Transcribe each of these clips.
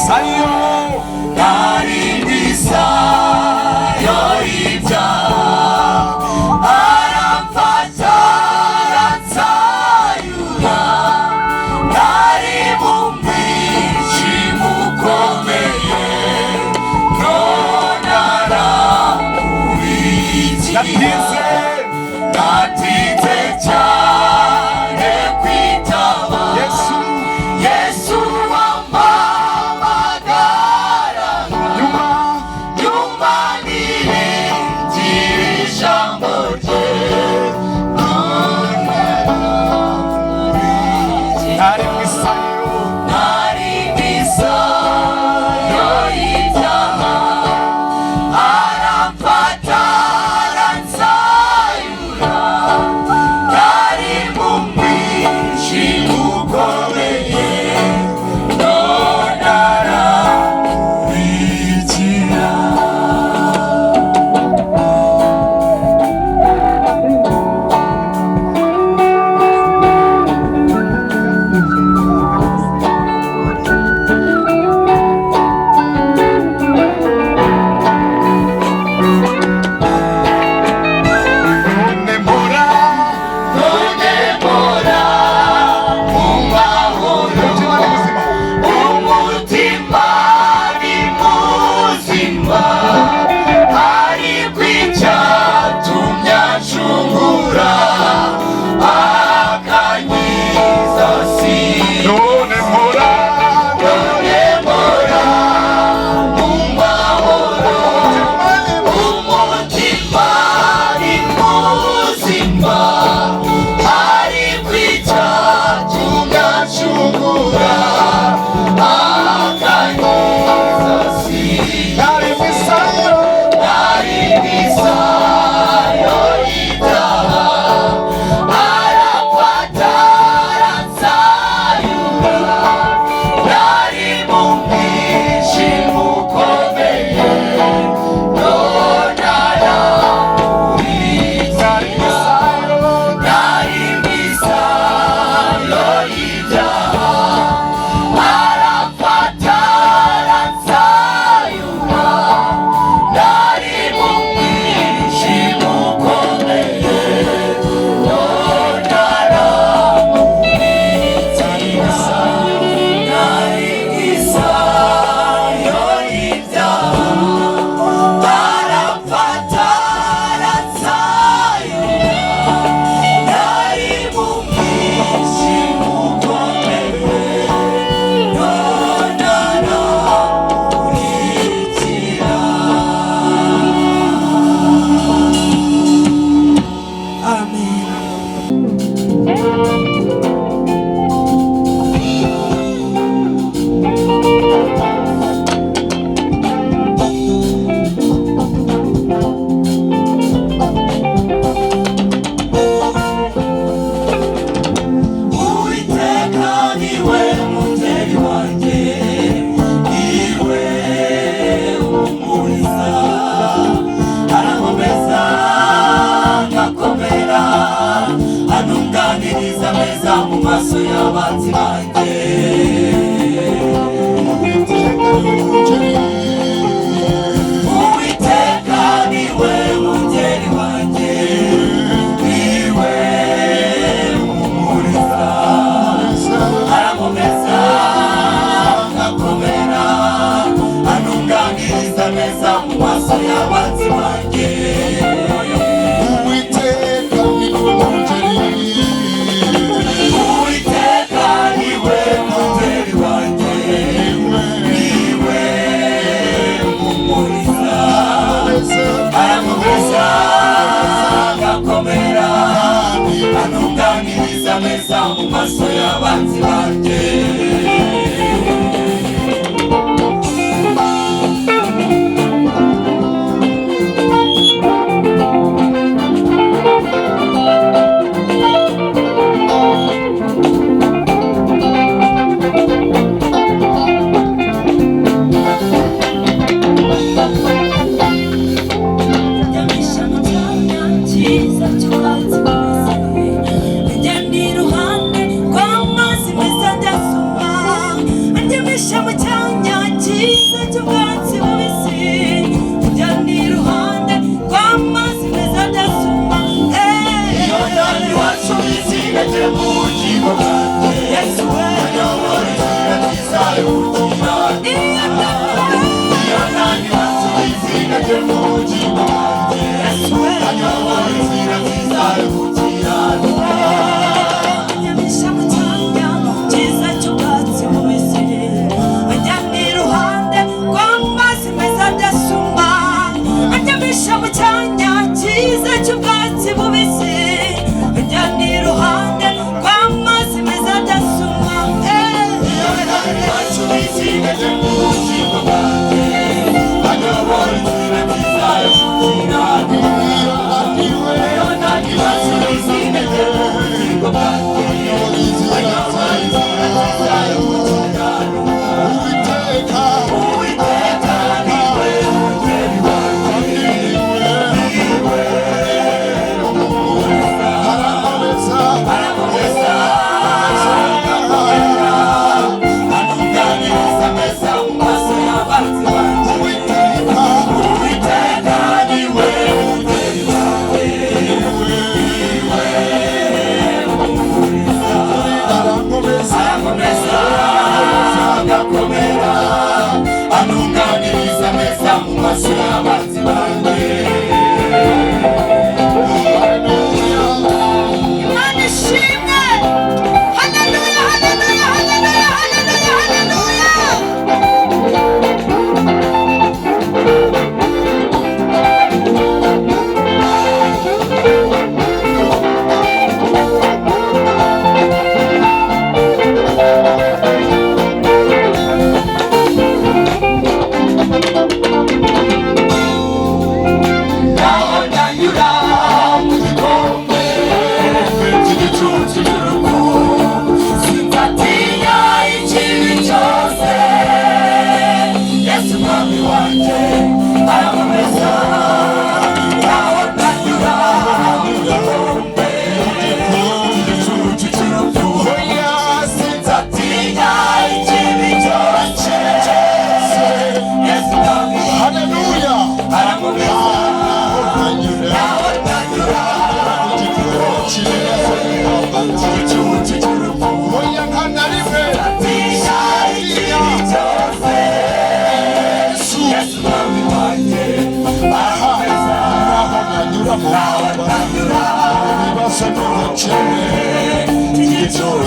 isayo nari isayo y'ibyaha aramfata aransayura nari mu mwijima ukomeye none aramurikiye natinze cyane kwitaba Yesu wampamagara nyuma niringira ijambo rye nari mu isayo y'ibyaha aramfata aransayura nari mu mwijima ukomeye none aramurikira none mpora mu mahoro umutima ni muzima ariko icyatumye acungura akanyiza si none mpora mu mahoro umutima ni muzima ariko icyatumye acungura akanyiza si nari mu isayo y'ibyaha arafata aransayura nari mu mwijima ukomeye none aramurikira nari mu isayo y'ibyaha arafata aransayura nari mu mwijima ukomeye none aramurikira nari mu isayo y'ibyaha arafata aransayura nari mu mwijima ukomeye none aramurikira. Amen. Uwiteka niwe mungeri wanjye niwe umpumuriza arankomeza ngakomera antunganiriza ameza mu maso y'abanzi banjye Uwiteka niwe mungeri wanjye niwe umpumuriza arankomeza ngakomera antunganiriza ameza mu maso y'abanzi banjye Uwiteka niwe mungeri Uwiteka niwe mungeri wanjye niwe umpumuriza arankomeza ngakomera antunganiriza ameza mu maso y'abanzi banjye Ngenda iruhande rw'amazi meza adasuma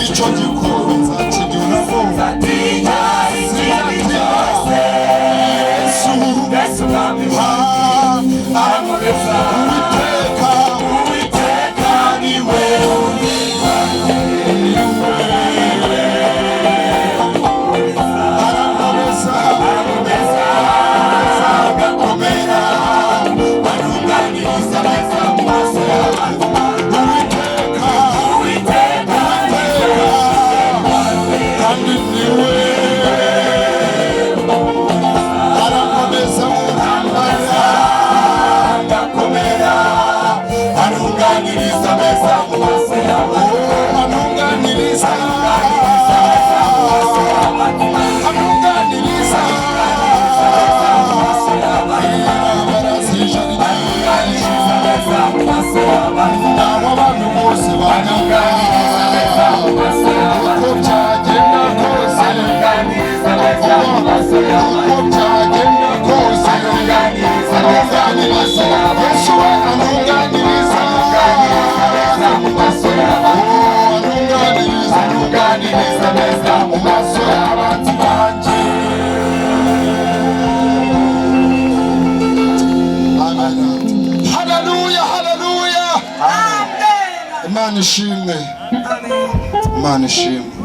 icyo gikuru nzakinyuramo Yesu mwami wanjye aramubeza Uwiteka niwe aramubeza agakomera anunganiriza neza mu maso y'abantu Uwiteka kandi niwe arakomeza agakomera anunganiriza neza mu maso y'abantu anunganiriza nabo abantu bose banyanga uko byagenda kose anunganiriza Yesu we anunganiriza anunganiriza neza mu maso y'abanzi banjye. Haleluya, haleluya. Imana ishimwe, Imana ishimwe.